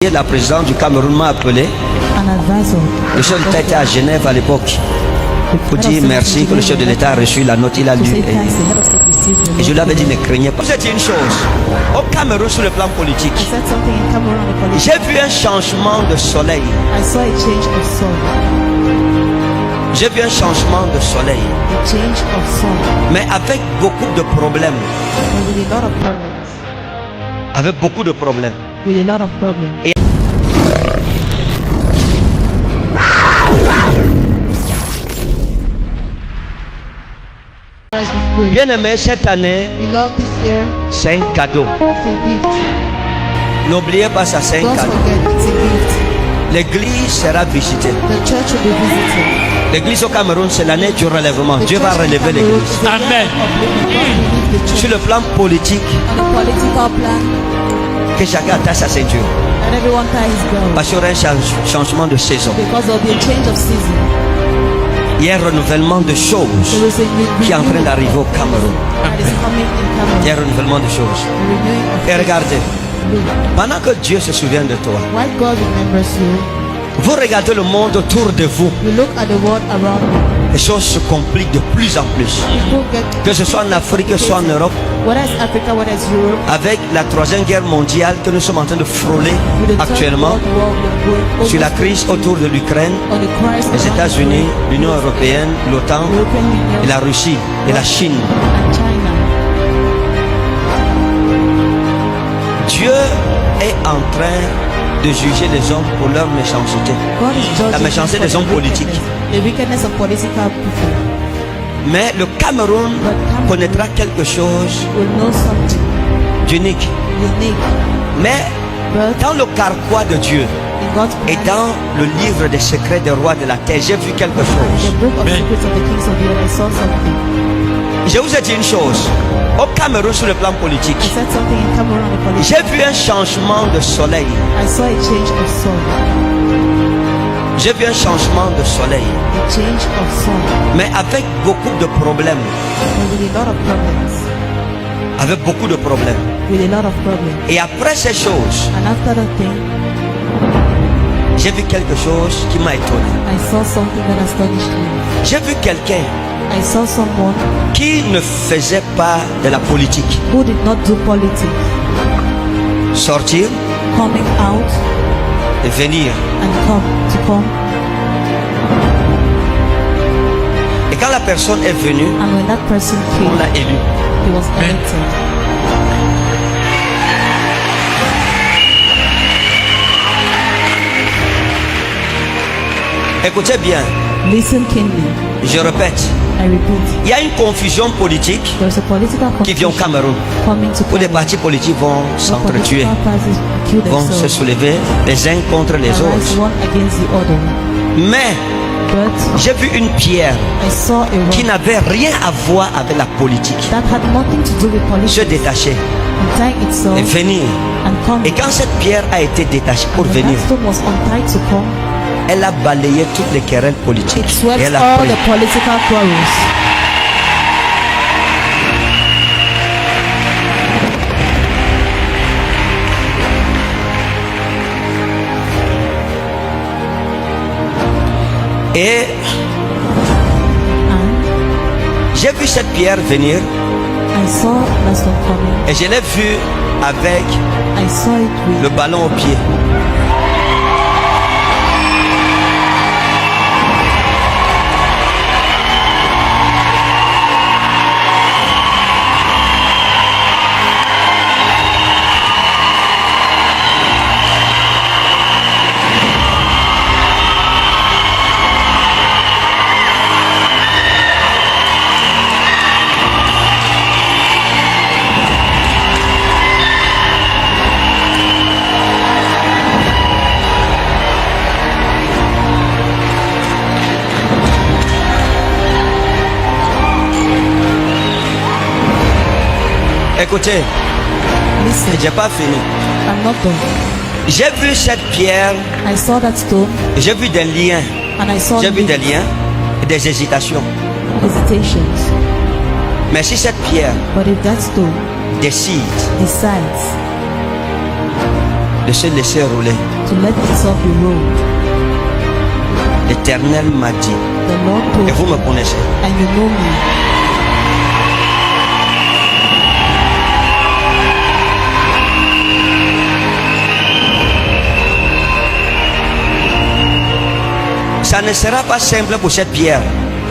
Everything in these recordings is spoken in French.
La présidente du Cameroun m'a appelé. Le chef d'État était à Genève à l'époque pour dire merci que le chef de l'État a reçu la note, il a lu. Et je lui avais dit ne craignez pas. J'ai dit une chose, au Cameroun sur le plan politique, j'ai vu un changement de soleil. J'ai vu un changement de soleil, mais avec beaucoup de problèmes. Avec beaucoup de problèmes. Et bien aimé, cette année, c'est un cadeau. N'oubliez pas ça, c'est un cadeau. L'église sera visitée. L'église au Cameroun, c'est l'année du relèvement. Dieu va relever l'église. Amen. Sur le plan politique, que chacun attache sa ceinture. Parce qu'il y aura un changement de saison. Il y a un renouvellement de choses qui est en train d'arriver au Cameroun. Il y a un renouvellement de choses. Et regardez, pendant que Dieu se souvient de toi, vous regardez le monde autour de vous, les choses se compliquent de plus en plus. Que ce soit en Afrique, que ce soit en Europe, avec la troisième guerre mondiale que nous sommes en train de frôler actuellement, sur la crise autour de l'Ukraine, les États-Unis, l'Union européenne, l'OTAN, et la Russie et la Chine. Dieu est en train de juger les hommes pour leur méchanceté. La méchanceté des hommes politiques. Mais le Cameroun connaîtra quelque chose d'unique. Mais dans le carquois de Dieu et dans le livre des secrets des rois de la terre, j'ai vu quelque chose. Je vous ai dit une chose. Au Cameroun sur le plan politique, j'ai vu un changement de soleil. J'ai vu un changement de soleil, mais avec beaucoup de problèmes. Avec beaucoup de problèmes. Et après ces choses, j'ai vu quelque chose qui m'a étonné. J'ai vu quelqu'un qui ne faisait pas de la politique. Sortir, et venir. Et quand la personne est venue, on l'a élu. Écoutez bien. Je répète. Il y a une confusion politique qui vient au Cameroun, où les partis politiques vont s'entretuer, vont se soulever les uns contre les autres. Mais j'ai vu une pierre qui n'avait rien à voir avec la politique se détacher et venir. Et quand cette pierre a été détachée pour venir, elle a balayé toutes les querelles politiques. Et elle a pris. Et j'ai vu cette pierre venir. Et je l'ai vue avec le ballon au pied. Écoutez, j'ai pas fini. J'ai vu cette pierre, j'ai vu des liens, j'ai vu des liens et des hésitations. Mais si cette pierre décide de se laisser rouler. to let itself be rolled. L'Éternel m'a dit, The Lord told et vous me, me connaissez, and you know me. ça ne sera pas simple pour cette pierre.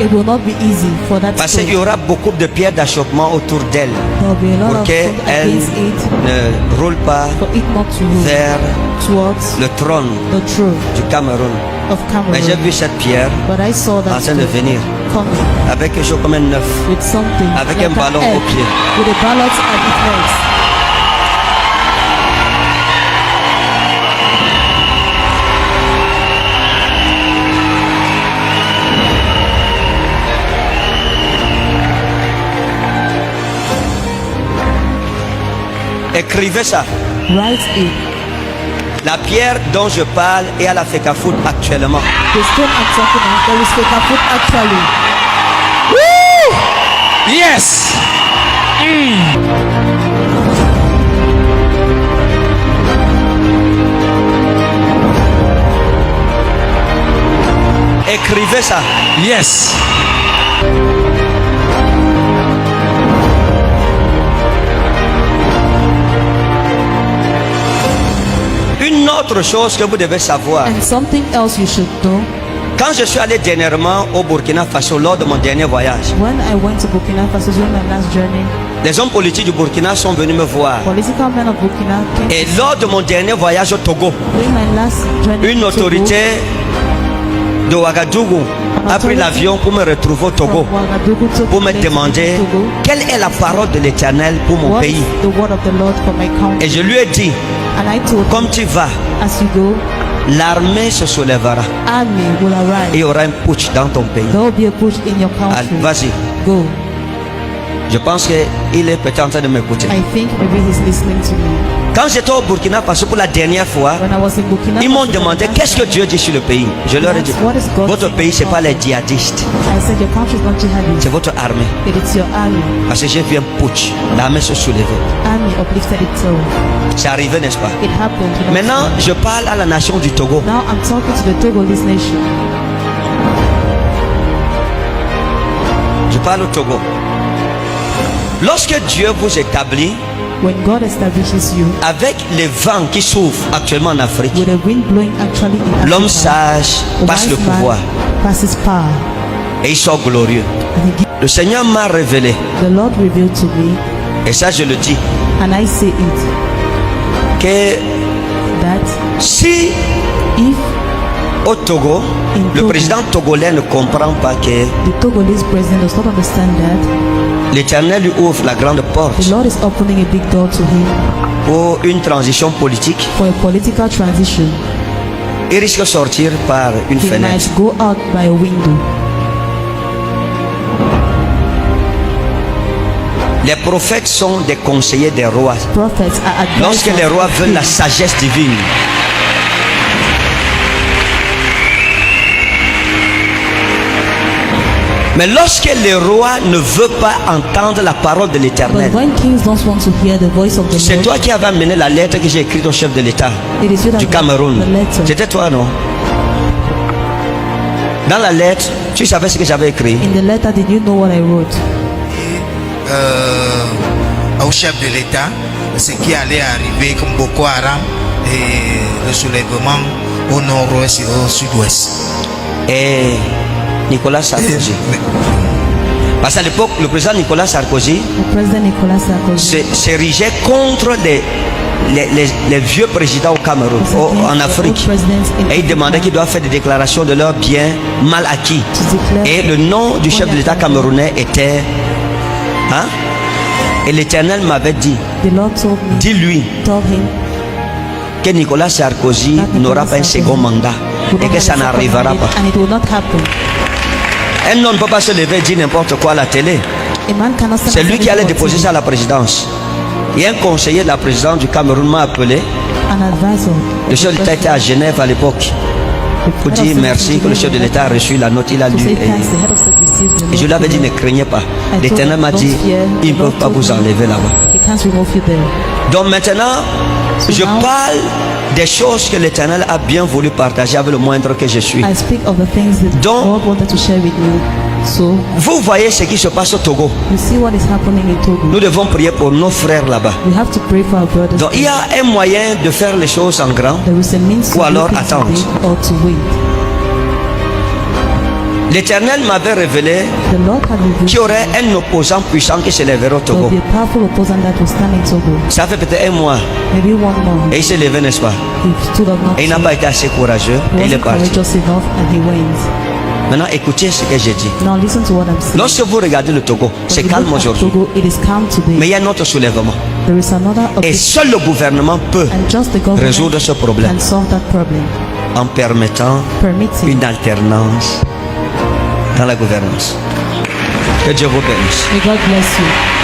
It will not be easy for that Parce stone. qu'il y aura beaucoup de pierres d'achoppement autour d'elle There will be a lot pour of qu'elle stones against it, ne roule pas for it not to roll vers towards le trône the throne du Cameroun. of Mais j'ai Cameroon. vu cette pierre But I saw en that train de stone venir coming avec quelque chose comme un œuf. with something Avec like un ballon egg, au pied. with a ballot at its legs. Écrivez ça. Write it. La pierre dont je parle est à la Fecafoot actuellement. The stone I'm talking about, there is Fecafoot actually. Yes. Écrivez ça. Yes. Une autre chose que vous devez savoir. And something else you should know. Quand je suis allé dernièrement au Burkina Faso lors de mon dernier voyage, When I went to Burkina Faso during my last journey, les hommes politiques du Burkina sont venus me voir. political men of Burkina came. Et lors de mon dernier voyage au Togo, During my last journey une to Togo, autorité de Ouagadougou a pris l'avion pour me retrouver au Togo, from Ouagadougou to pour me Togo, demander Togo, quelle est la parole de l'Éternel pour mon what is pays. the word of the Lord for my country? Et je lui ai dit, And I told him, comme tu vas, as you go, l'armée se soulèvera army will et arrive. il y aura un putsch dans ton pays. There will be a push in your Allez, country. vas-y. Go. Je pense qu'il est peut-être en train de m'écouter. I think maybe he's listening to me. Quand j'étais au Burkina Faso pour la dernière fois, When I was in Burkina ils m'ont Faso, demandé qu'est-ce que Dieu dit sur le pays. Je leur ai dit, What is God votre saying pays, c'est about pas les it? djihadistes, I said your country is not jihadist. c'est votre armée. It is your army. Parce que j'ai vu un putsch, l'armée se soulevait. Army uplifted itself. C'est arrivé, n'est-ce pas? It happened. You know. Maintenant, je parle à la nation du Togo. Now I'm talking to the Togolese nation. Je parle au Togo. Lorsque Dieu vous établit When God establishes you avec les vents qui souffrent actuellement en Afrique, with a wind blowing actually in Africa, l'homme sage a passe le wise man pouvoir passes power. et il sort glorieux. And he gives, Le Seigneur m'a révélé, the Lord revealed to me, et ça je le dis, and I say it, que that si if au Togo, In le Togo. président togolais ne comprend pas que the Togolese president does not understand that l'Éternel lui ouvre la grande the porte Lord is opening a big door to him pour une transition politique, for a political transition, il risque de sortir par une he fenêtre. might go out by a window. Les prophètes sont des conseillers des rois. Prophets are Lorsque advisors les rois of veulent la kings. sagesse divine, mais lorsque les rois ne veulent pas entendre la parole de l'Éternel, But when kings don't want to hear the voice of the c'est Lord, toi qui avais amené la lettre que j'ai écrite au chef de l'État it is you that du wrote Cameroun. the letter. C'était toi, non? Dans la lettre, tu savais ce que j'avais écrit. In the letter, did you know what I wrote? Au chef de l'État ce qui allait arriver comme Boko Haram et le soulèvement au nord-ouest et au sud-ouest. Et Nicolas Sarkozy. Parce qu'à l'époque, le président Nicolas Sarkozy The President Nicolas Sarkozy s'érigeait contre les vieux présidents au Cameroun, en Afrique. Et il demandait qu'ils doivent faire des déclarations de leurs biens mal acquis. Et le nom du chef de l'État camerounais était... Hein? Et l'Éternel m'avait dit, The Lord told me, dis-lui told him que Nicolas Sarkozy n'aura pas un second mandat et que ça n'arrivera pas. and it will not happen. Un homme ne peut pas se lever et dire n'importe quoi à la télé. A man cannot stand C'est lui and qui say allait anything on déposer TV. ça à la présidence. Et un conseiller de la présidence du Cameroun m'a appelé. An advisor. Le chef de l'État était à Genève à l'époque pour dire merci que le chef de l'État a reçu la note, il a To lu. say thanks, the head of state received the Et je lui avais dit ne craignez pas. L'Éternel m'a dit ils ne peuvent pas vous enlever là-bas. He can't remove you there. Donc maintenant, je parle Des choses que l'Éternel a bien voulu partager avec le moindre que je suis. I speak of the things that Donc, God wanted to share with you. So, vous voyez ce qui se passe au Togo. you see what is happening in Togo. Nous devons prier pour nos frères là-bas. We have to pray for our brothers. Donc il y a un moyen de faire les choses en grand. There is a means to Ou alors do things attendre. today or to wait. L'Éternel m'avait révélé The Lord had revealed qu'il y aurait un opposant puissant qui se lèverait au there will Togo. be a powerful opposant that will stand in Togo. Ça fait peut-être un mois. Maybe 1 month. Et il s'est levé, n'est-ce pas? He stood up not Et il n'a pas été assez courageux. he Et il est wasn't parti. courageous enough and he went. Maintenant, écoutez ce que j'ai dit. Now listen to what I'm saying. Lorsque vous regardez le Togo, c'est When you calme look at aujourd'hui. Togo, it is calm today. Mais il y a un autre soulèvement. There is another Et opposition, seul le gouvernement peut and just the government résoudre ce problème can solve that problem. en permettant Permitting. une alternance dans la gouvernance. Que Dieu vous bénisse. May God bless you.